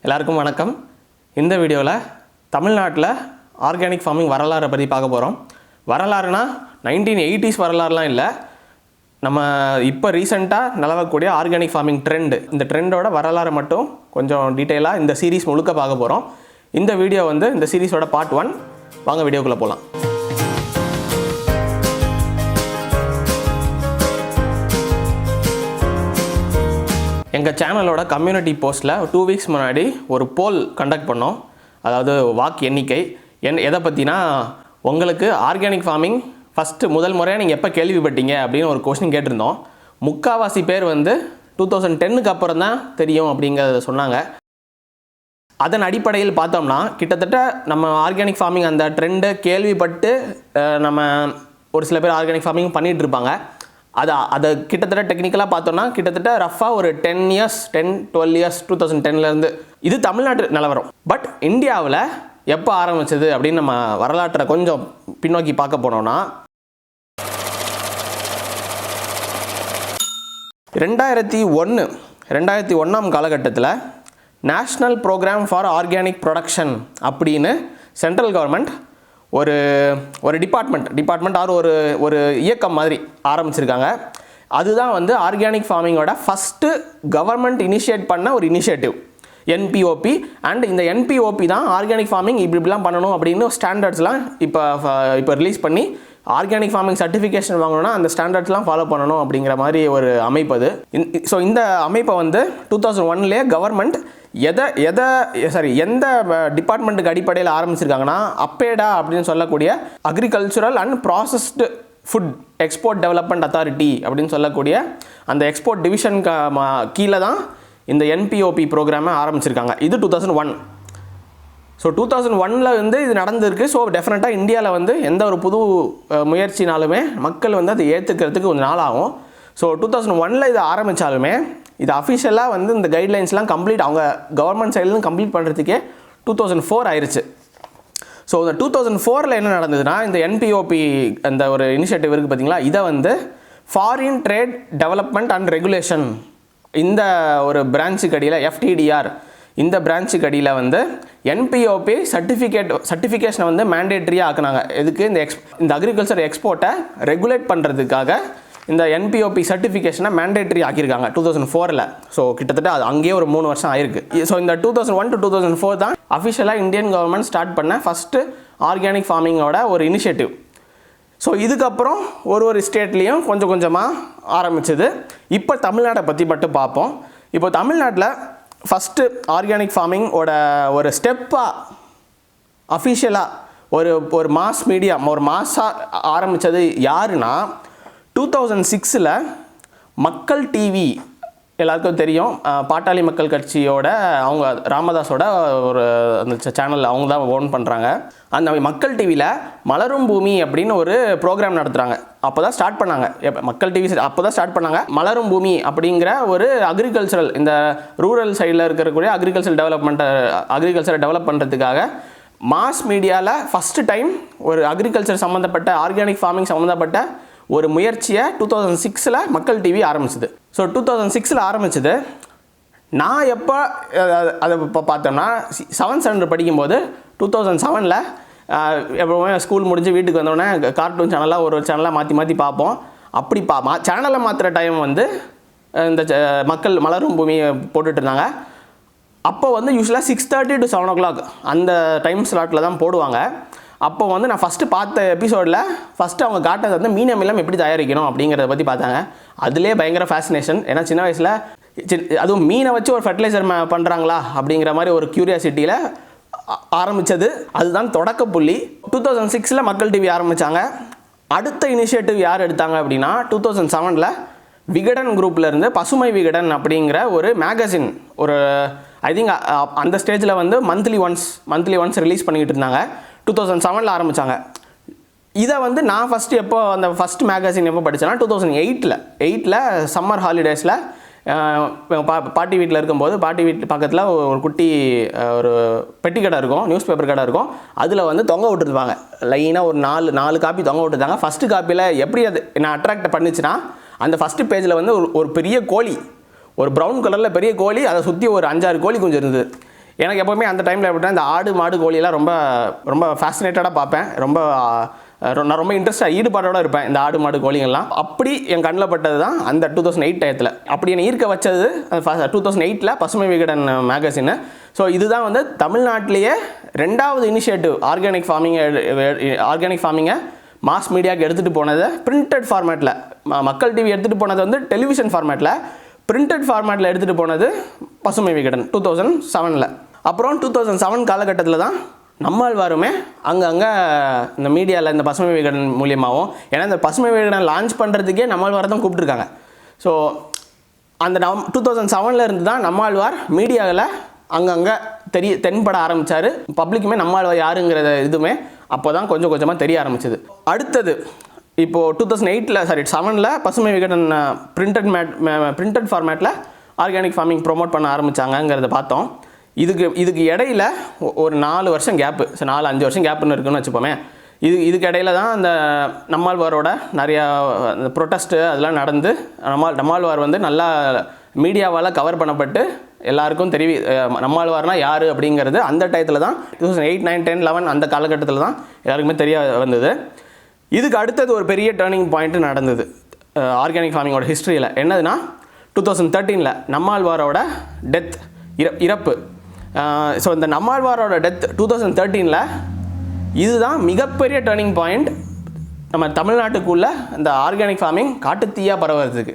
எல்லாருக்கும் வணக்கம். இந்த வீடியோவில் தமிழ்நாட்டில் ஆர்கானிக் ஃபார்மிங் வரலாறை பற்றி பார்க்க போகிறோம். வரலாறுனா 1980s வரலாறுலாம் இல்லை, நம்ம இப்போ ரீசெண்டாக நிலவக்கூடிய ஆர்கானிக் ஃபார்மிங் ட்ரெண்டு, இந்த ட்ரெண்டோட வரலாறு மட்டும் கொஞ்சம் டீட்டெயிலாக இந்த சீரீஸ் முழுக்க பார்க்க போகிறோம். இந்த வீடியோ இந்த சீரீஸோட பார்ட் 1. வாங்க வீடியோக்குள்ளே போகலாம். எங்கள் சேனலோட கம்யூனிட்டி போஸ்ட்டில் 2 வீக்ஸ் முன்னாடி ஒரு போல் கண்டக்ட் பண்ணோம். அதாவது வாக்கு எண்ணிக்கை எதை பற்றினா, உங்களுக்கு ஆர்கானிக் ஃபார்மிங் முதல் முறையாக நீங்கள் எப்போ கேள்விப்பட்டீங்க அப்படின்னு ஒரு கொஸ்டின் கேட்டிருந்தோம். முக்கால்வாசி பேர் 2010க்கு அப்புறம் தான் தெரியும் அப்படிங்கிறத சொன்னாங்க. அதன் அடிப்படையில் பார்த்தோம்னா கிட்டத்தட்ட நம்ம ஆர்கானிக் ஃபார்மிங் அந்த ட்ரெண்டை கேள்விப்பட்டு நம்ம ஒரு சில பேர் ஆர்கானிக் ஃபார்மிங் பண்ணிகிட்டு இருப்பாங்க. அதை கிட்டத்தட்ட டெக்னிக்கலாக பார்த்தோன்னா கிட்டத்தட்ட ரஃபாக ஒரு 10-12 இயர்ஸ் 2010லேருந்து இது தமிழ்நாட்டு நிலவரம். பட் இந்தியாவில் எப்போ ஆரம்பிச்சது அப்படின்னு நம்ம வரலாற்றை கொஞ்சம் பின்னோக்கி பார்க்க போனோம்னா 2001 காலகட்டத்தில் national program for organic production அப்படின்னு சென்ட்ரல் கவர்மெண்ட் ஒரு டிபார்ட்மெண்ட் ஆர் ஒரு இயக்கம் மாதிரி ஆரம்பிச்சிருக்காங்க. அதுதான் ஆர்கானிக் ஃபார்மிங்கோட ஃபஸ்ட்டு கவர்மெண்ட் இனிஷியேட் பண்ண ஒரு இனிஷியேட்டிவ் NPOP. அண்ட் இந்த NPOP தான் ஆர்கானிக் ஃபார்மிங் இப்படிலாம் பண்ணணும் அப்படின்னு ஸ்டாண்டர்ட்ஸ்லாம் இப்போ ரிலீஸ் பண்ணி ஆர்கானிக் ஃபார்மிங் சர்டிஃபிகேஷன் வாங்கணும்னா அந்த ஸ்டாண்டர்ட்ஸ்லாம் ஃபாலோ பண்ணணும் அப்படிங்கிற மாதிரி ஒரு அமைப்பு அது. ஸோ இந்த அமைப்பை 2001லேயே கவர்மெண்ட் எந்த டிபார்ட்மெண்ட்டுக்கு அடிப்படையில் ஆரம்பிச்சிருக்காங்கன்னா, அப்பேடா அப்படின்னு சொல்லக்கூடிய agricultural and processed food export development authority அப்படின்னு சொல்லக்கூடிய அந்த எக்ஸ்போர்ட் டிவிஷன் கீழே தான் இந்த NPOP ப்ரோக்ராமை ஆரம்பிச்சிருக்காங்க. இது 2001. ஸோ 2001ல் இது நடந்திருக்கு. ஸோ டெஃபினட்டாக இந்தியாவில் எந்த ஒரு புது முயற்சினாலுமே மக்கள் அதை ஏற்றுக்கிறதுக்கு கொஞ்சம் நாள் ஆகும். ஸோ 2001ல் இது ஆரம்பித்தாலுமே இது அஃபிஷியலாக இந்த கைட்லைன்ஸ்லாம் கம்ப்ளீட் அவங்க கவர்மெண்ட் சைட்லேருந்து கம்ப்ளீட் பண்ணுறதுக்கே 2004 ஆயிடுச்சு. ஸோ இந்த 2004ல் என்ன நடந்ததுன்னா, இந்த NPOP அந்த ஒரு இனிஷியேட்டிவ் இருக்குது பார்த்தீங்களா, இதை foreign trade development and regulation இந்த ஒரு பிரான்ச்சுக்கு அடியில் FTDR இந்த பிரான்ச்சுக்கு அடியில் NPOP சர்டிஃபிகேஷனை மேண்டேட்ரியாக ஆக்குனாங்க. எதுக்கு? இந்த அக்ரிகல்ச்சர் எக்ஸ்போர்ட்டை ரெகுலேட் பண்ணுறதுக்காக இந்த NPOP சர்டிஃபிகேஷனை மேண்டேட்ரி ஆக்கியிருக்காங்க 2004ல். ஸோ கிட்டத்தட்ட அது அங்கேயே ஒரு 3 வருஷம் ஆயிருக்கு. ஸோ இந்த 2001 to 2004 தான் அஃபிஷியலாக இந்தியன் கவர்மெண்ட் ஸ்டார்ட் பண்ண ஃபஸ்ட்டு ஆர்கானிக் ஃபார்மிங்கோட ஒரு இனிஷியேட்டிவ். ஸோ இதுக்கப்புறம் ஒரு ஸ்டேட்லேயும் கொஞ்சம் கொஞ்சமாக ஆரம்பிச்சது. இப்போ தமிழ்நாட்டை பற்றி மட்டும் பார்ப்போம். இப்போ தமிழ்நாட்டில் ஃபஸ்ட்டு ஆர்கானிக் ஃபார்மிங்கோட ஒரு ஸ்டெப்பாக அஃபிஷியலாக ஒரு மாஸ் மீடியா மாஸாக ஆரம்பித்தது யாருன்னா, 2006ல் மக்கள் டிவி எல்லாருக்கும் தெரியும். பாட்டாளி மக்கள் கட்சியோட அவங்க ராமதாஸோட ஒரு அந்த சேனல் அவங்க தான் ஓன் பண்ணுறாங்க. அந்த மக்கள் டிவியில் மலரும் பூமி அப்படின்னு ஒரு ப்ரோக்ராம் நடத்துகிறாங்க. அப்போ தான் ஸ்டார்ட் பண்ணாங்க. மக்கள் டிவி அப்போ தான் ஸ்டார்ட் பண்ணாங்க. மலரும் பூமி அப்படிங்கிற ஒரு அக்ரிகல்ச்சரல், இந்த ரூரல் சைடில் இருக்கக்கூடிய அக்ரிகல்ச்சரை டெவலப் பண்ணுறதுக்காக மாஸ் மீடியாவில் ஃபஸ்ட்டு டைம் ஒரு அக்ரிகல்ச்சர் சம்மந்தப்பட்ட ஆர்கானிக் ஃபார்மிங் சம்மந்தப்பட்ட ஒரு முயற்சியை 2006ல் மக்கள் டிவி ஆரம்பிச்சது. ஸோ 2006ல் ஆரம்பிச்சது. நான் எப்போ அதை இப்போ பார்த்தோம்னா 7th standard படிக்கும்போது 2007ல் எப்போவுமே ஸ்கூல் முடிஞ்சு வீட்டுக்கு வந்தோடனே கார்ட்டூன் சேனலாக ஒரு சேனலாக மாற்றி பார்ப்போம். அப்படி சேனலை மாற்றுற டைம் இந்த மக்கள் மலரும் பூமியை போட்டுட்டு இருந்தாங்க. அப்போ யூஸ்வலாக 6:30 to 7 o'clock அந்த டைம் ஸ்லாட்டில் தான் போடுவாங்க. அப்போ நான் ஃபஸ்ட்டு பார்த்த எபிசோடில் ஃபஸ்ட்டு அவங்க காட்டுறது மீன் அமிலம் எப்படி தயாரிக்கணும் அப்படிங்கிறத பற்றி பார்த்தாங்க. அதுலேயே பயங்கர ஃபேசினேஷன். ஏன்னா சின்ன வயசில் அதுவும் மீனை வச்சு ஒரு ஃபர்டிலைசர் பண்ணுறாங்களா அப்படிங்கிற மாதிரி ஒரு க்யூரியாசிட்டியில் ஆரம்பித்தது. அதுதான் தொடக்க புள்ளி. 2006ல் மக்கள் டிவி ஆரம்பித்தாங்க. அடுத்த இனிஷியேட்டிவ் யார் எடுத்தாங்க அப்படின்னா, 2007ல் விகடன் குரூப்லேருந்து பசுமை விகடன் அப்படிங்கிற ஒரு மேகசின், ஒரு ஐ திங்க் அந்த ஸ்டேஜில் மந்த்லி ஒன்ஸ் ரிலீஸ் பண்ணிக்கிட்டு இருந்தாங்க. 2007ல் ஆரம்பித்தாங்க. இதை நான் ஃபஸ்ட்டு எப்போ அந்த ஃபஸ்ட் மேகசின் எப்போ படித்தேன்னா 2008ல் சம்மர் ஹாலிடேஸில் பாட்டி வீட்டில் இருக்கும்போது, பாட்டி வீட்டு பக்கத்தில் ஒரு குட்டி ஒரு பெட்டி கடை இருக்கும், நியூஸ் பேப்பர் கடை இருக்கும். அதில் தொங்க விட்டுருப்பாங்க லைனாக ஒரு 4 காப்பி தொங்க விட்டுருந்தாங்க. ஃபஸ்ட்டு காப்பியில் எப்படி அது என்ன அட்ராக்ட் பண்ணிச்சுன்னா, அந்த ஃபஸ்ட்டு பேஜில் ஒரு பெரிய கோழி, ஒரு ப்ரௌன் கலரில் பெரிய கோழி, அதை சுற்றி ஒரு 5-6 கோழி குஞ்சு இருந்தது. எனக்கு எப்போவுமே அந்த டைமில் எப்படின்னா இந்த ஆடு மாடு கோழியெல்லாம் ரொம்ப ரொம்ப ஃபேசினேட்டடாக பார்ப்பேன். நான் ரொம்ப இன்ட்ரெஸ்டாக ஈடுபாடோடு இருப்பேன் இந்த ஆடு மாடு கோழிங்கள்லாம். அப்படி என் கண்ணில் பட்டது தான் அந்த 2008 டயத்தில். அப்படி என்னை ஈர்க்க வச்சது 2008 பசுமை விகடன் மேகசின். ஸோ இதுதான் வந்து தமிழ்நாட்டிலேயே 2வது இனிஷியேட்டிவ் ஆர்கானிக் ஃபார்மிங்கை மாஸ் மீடியாவுக்கு எடுத்துகிட்டு போனது பிரிண்டட் ஃபார்மேட்டில். மக்கள் டிவி எடுத்துகிட்டு போனது வந்து டெலிவிஷன் ஃபார்மேட்டில், பிரிண்டட் ஃபார்மேட்டில் எடுத்துகிட்டு போனது பசுமை விகடன் 2007. அப்புறம் 2007 காலகட்டத்தில் தான் நம்மாழ்வாருமே அங்கங்கே இந்த மீடியாவில் இந்த பசுமை விகடன் மூலியமாகவும், ஏன்னா இந்த பசுமை விகடன் லான்ச் பண்ணுறதுக்கே நம்மாழ்வாரை தான் கூப்பிட்டுருக்காங்க. ஸோ அந்த 2007 இருந்து தான் நம்மாழ்வார் மீடியாவில் அங்கங்கே தென்பட ஆரம்பித்தார். பப்ளிக்குமே நம்மாழ்வார் யாருங்கிறத இதுவுமே அப்போ தான் கொஞ்சம் கொஞ்சமாக தெரிய ஆரம்பிச்சது. அடுத்தது இப்போது 2007 பசுமை விகடன் பிரிண்டட் ஃபார்மேட்டில் ஆர்கானிக் ஃபார்மிங் ப்ரொமோட் பண்ண ஆரம்பித்தாங்கங்கிறத பார்த்தோம். இதுக்கு இடையில் ஒரு 4 வருஷம் கேப்பு, 4-5 வருஷம் கேப்புன்னு இருக்குன்னு வச்சுப்போமே. இதுக்கு இடையில தான் அந்த நம்மாழ்வாரோட நிறையா ப்ரொட்டஸ்ட்டு அதெல்லாம் நடந்து நம்மாழ்வார் வந்து நல்லா மீடியாவால் கவர் பண்ணப்பட்டு எல்லாருக்கும் நம்மாழ்வார்னா யார் அப்படிங்கிறது அந்த டயத்தில் தான் 2008, 9, 10, 11 அந்த காலகட்டத்தில் தான் எல்லாருக்குமே தெரிய வந்தது. இதுக்கு அடுத்தது ஒரு பெரிய டேர்னிங் பாயிண்ட்டு நடந்தது ஆர்கானிக் ஃபார்மிங்கோட ஹிஸ்ட்ரியில். என்னதுன்னா 2013 நம்மாழ்வாரோட டெத், இறப்பு. ஸோ இந்த நம்மாழ்வாரோட டெத் 2013 இதுதான் மிகப்பெரிய டேர்னிங் பாயிண்ட் நம்ம தமிழ்நாட்டுக்குள்ளே இந்த ஆர்கானிக் ஃபார்மிங் காட்டுத்தீயாக பரவுறதுக்கு.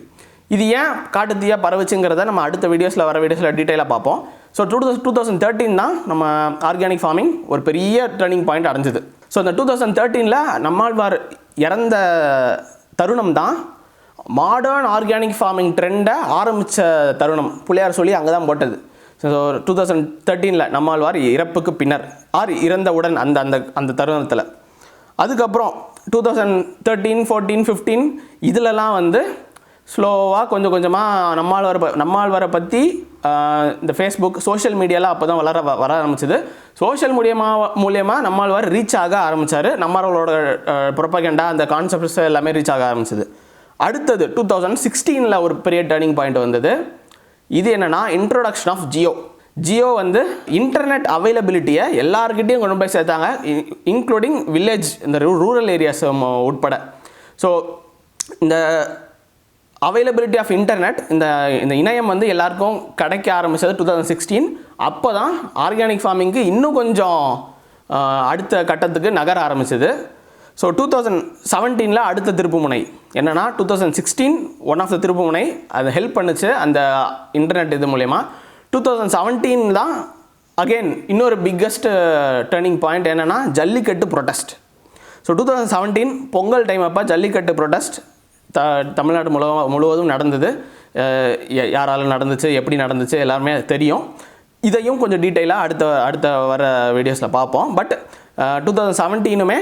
இது ஏன் காட்டுத்தீயாக பரவுச்சுங்கிறத நம்ம அடுத்த வர வீடியோஸில் டீட்டெயிலாக பார்ப்போம். ஸோ 2013 தான் நம்ம ஆர்கானிக் ஃபார்மிங் ஒரு பெரிய டேர்னிங் பாயிண்ட் அடைஞ்சிது. ஸோ இந்த 2013 நம்மாழ்வார் இறந்த தருணம் தான் மாடர்ன் ஆர்கானிக் ஃபார்மிங் ட்ரெண்டை ஆரம்பித்த தருணம். பிள்ளையார் சொல்லி அங்கே தான் போட்டது. ஸோ 2013 நம்மாழ்வார் இறப்புக்கு பின்னர் இறந்தவுடன் அந்த தருணத்தில். அதுக்கப்புறம் 2013, 14, 15 இதிலலாம் வந்து ஸ்லோவாக கொஞ்சம் கொஞ்சமாக நம்மாழ்வாரை பற்றி இந்த ஃபேஸ்புக் சோஷியல் மீடியாலாம் அப்போ தான் வர ஆரம்பிச்சிது. சோஷியல் மூலியமாக நம்மாழ்வார் ரீச் ஆக ஆரம்பித்தார். நம்மளோட ப்ரொபகண்டா அந்த கான்செப்ட்ஸ் எல்லாமே ரீச் ஆக ஆரம்பிச்சிது. அடுத்தது 2016 ஒரு பெரிய டேர்னிங் பாயிண்ட் வந்தது. இது என்னென்னா இன்ட்ரோடக்ஷன் ஆஃப் ஜியோ வந்து இன்டர்நெட் அவைலபிலிட்டியை எல்லாருக்கிட்டையும் கொண்டு போய் சேர்த்தாங்க, இன்க்ளூடிங் வில்லேஜ் இந்த ரூரல் ஏரியாஸ் உட்பட. ஸோ இந்த அவைலபிலிட்டி ஆஃப் இன்டர்நெட் இந்த இணையம் வந்து எல்லாருக்கும் கிடைக்க ஆரம்பித்தது 2016. அப்போ தான் ஆர்கானிக் ஃபார்மிங்க்கு இன்னும் கொஞ்சம் அடுத்த கட்டத்துக்கு நகர ஆரம்பிச்சது. ஸோ 2017 அடுத்த திருப்புமுனை என்னென்னா 2016 ஒன் ஆஃப் த திருப்புமுனை அதை ஹெல்ப் பண்ணுச்சு அந்த இன்டர்நெட் இது மூலயமா. 2017 தான் அகெயின் இன்னொரு பிக்கஸ்ட் டேர்னிங் பாயிண்ட் என்னென்னா jallikattu protest. So 2017 Pongal time அப்போ ஜல்லிக்கட்டு ப்ரொட்டஸ்ட் தமிழ்நாடு முழுவதும் நடந்தது. யாரால் நடந்துச்சு, எப்படி நடந்துச்சு எல்லாருமே தெரியும். இதையும் கொஞ்சம் டீட்டெயிலாக அடுத்த வர வீடியோஸில் பார்ப்போம். பட் 2017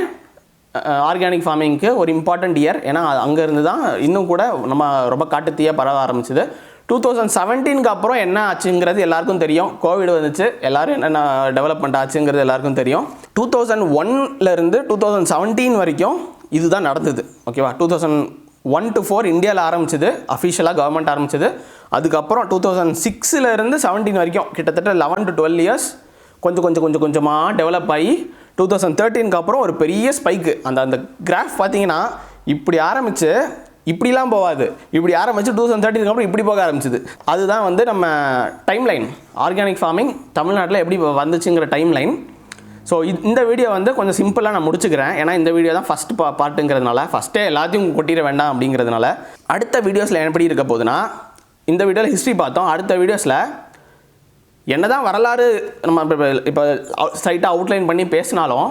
ஆர்கானிக் ஃபார்மிங்க்கு ஒரு இம்பார்ட்டண்ட் இயர். ஏன்னா அங்கேருந்து தான் இன்னும் கூட நம்ம ரொம்ப காட்டுத்தீயாக பரவ ஆரம்பிச்சிது. 2017 அப்புறம் என்ன ஆச்சுங்கிறது எல்லாருக்கும் தெரியும். கோவிட் வந்துச்சு, எல்லோரும் என்னென்ன டெவலப்மெண்ட் ஆச்சுங்கிறது எல்லாருக்கும் தெரியும். 2001 2017 வரைக்கும் இதுதான் நடந்தது. ஓகேவா, 2001 to 4 இந்தியாவில் ஆரம்பிச்சது, அஃபிஷியலாக கவர்மெண்ட் ஆரம்பிச்சது. அதுக்கப்புறம் 2006 17 வரைக்கும் கிட்டத்தட்ட 11 to 12 இயர்ஸ் கொஞ்சம் கொஞ்சமாக டெவலப் ஆகி 2013 அப்புறம் ஒரு பெரிய ஸ்பைக்கு. அந்த கிராஃப் பார்த்தீங்கன்னா இப்படி ஆரம்பித்து இப்படிலாம் போகாது, இப்படி ஆரம்பித்து 2013 அப்புறம் இப்படி போக ஆரம்பிச்சிது. அதுதான் வந்து நம்ம டைம்லைன் ஆர்கானிக் ஃபார்மிங் தமிழ்நாட்டில் எப்படி வந்துச்சுங்கிற டைம்லைன். ஸோ இந்த வீடியோ வந்து கொஞ்சம் சிம்பிளாக நான் முடிச்சுக்கிறேன். ஏன்னா இந்த வீடியோ தான் ஃபஸ்ட் பார்ட்டுங்கிறதுனால ஃபஸ்ட்டே எல்லாத்தையும் கொட்டிட வேண்டாம் அப்படிங்கிறதுனால. அடுத்த வீடியோஸில் எப்படி இருக்க போகுதுன்னா, இந்த வீடியோவில் ஹிஸ்ட்ரி பார்த்தோம். அடுத்த வீடியோஸில் என்ன தான் வரலாறு நம்ம இப்போ ஸ்ட்ரைட்டாக அவுட்லைன் பண்ணி பேசினாலும்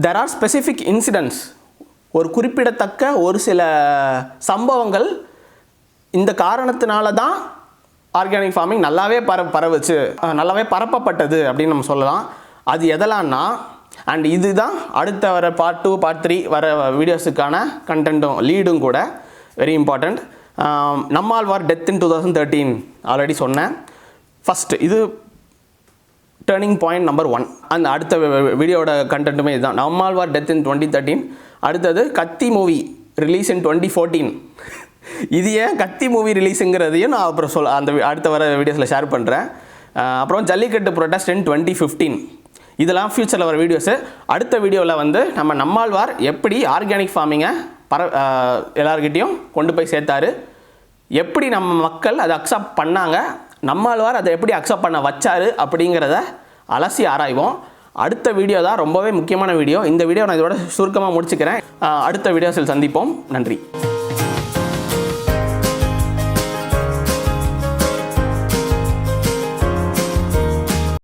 தெர் ஆர் ஸ்பெசிஃபிக் இன்சிடென்ட்ஸ், ஒரு குறிப்பிடத்தக்க ஒரு சில சம்பவங்கள் இந்த காரணத்தினால தான் ஆர்கானிக் ஃபார்மிங் நல்லாவே பரவுச்சு, நல்லாவே பரப்பப்பட்டது அப்படின்னு நம்ம சொல்லலாம். அது எதெல்லாம்னா, அண்ட் இதுதான் அடுத்த வர பார்ட் 2 பார்ட் 3 வர வீடியோஸுக்கான கண்டென்ட்டும் லீடும் கூட வெரி இம்பார்ட்டண்ட். நம்மாழ்வார் டெத் இன் 2013 ஆல்ரெடி சொன்னேன். ஃபஸ்ட்டு இது டேர்னிங் பாயிண்ட் நம்பர் 1. அந்த அடுத்த வீடியோட கண்டென்ட்டுமே இதுதான், நம்மாழ்வார் டெத் இன் 2013. அடுத்தது கத்தி மூவி ரிலீஸ் இன் 2014. இது ஏன் கத்தி மூவி ரிலீஸுங்கிறதையும் நான் அப்புறம் அந்த அடுத்த வர வீடியோஸில் ஷேர் பண்ணுறேன். அப்புறம் ஜல்லிக்கட்டு ப்ரொடெஸ்ட் இன் 2015. இதெல்லாம் ஃப்யூச்சரில் வர வீடியோஸு. அடுத்த வீடியோவில் வந்து நம்மாழ்வார் எப்படி ஆர்கானிக் ஃபார்மிங்கை எல்லார்கிட்டையும் கொண்டு போய் சேர்த்தாரு, எப்படி நம்ம மக்கள் அதை அக்செப்ட் பண்ணாங்க, நம்மாழ்வார் அதை எப்படி அக்செப்ட் பண்ண வச்சாரு அப்படிங்கிறத அலசி ஆராய்வோம். அடுத்த வீடியோ தான் ரொம்பவே முக்கியமான வீடியோ. இந்த வீடியோ நான் இதோட சுருக்கமாக முடிச்சுக்கிறேன். அடுத்த வீடியோஸில் சந்திப்போம். நன்றி.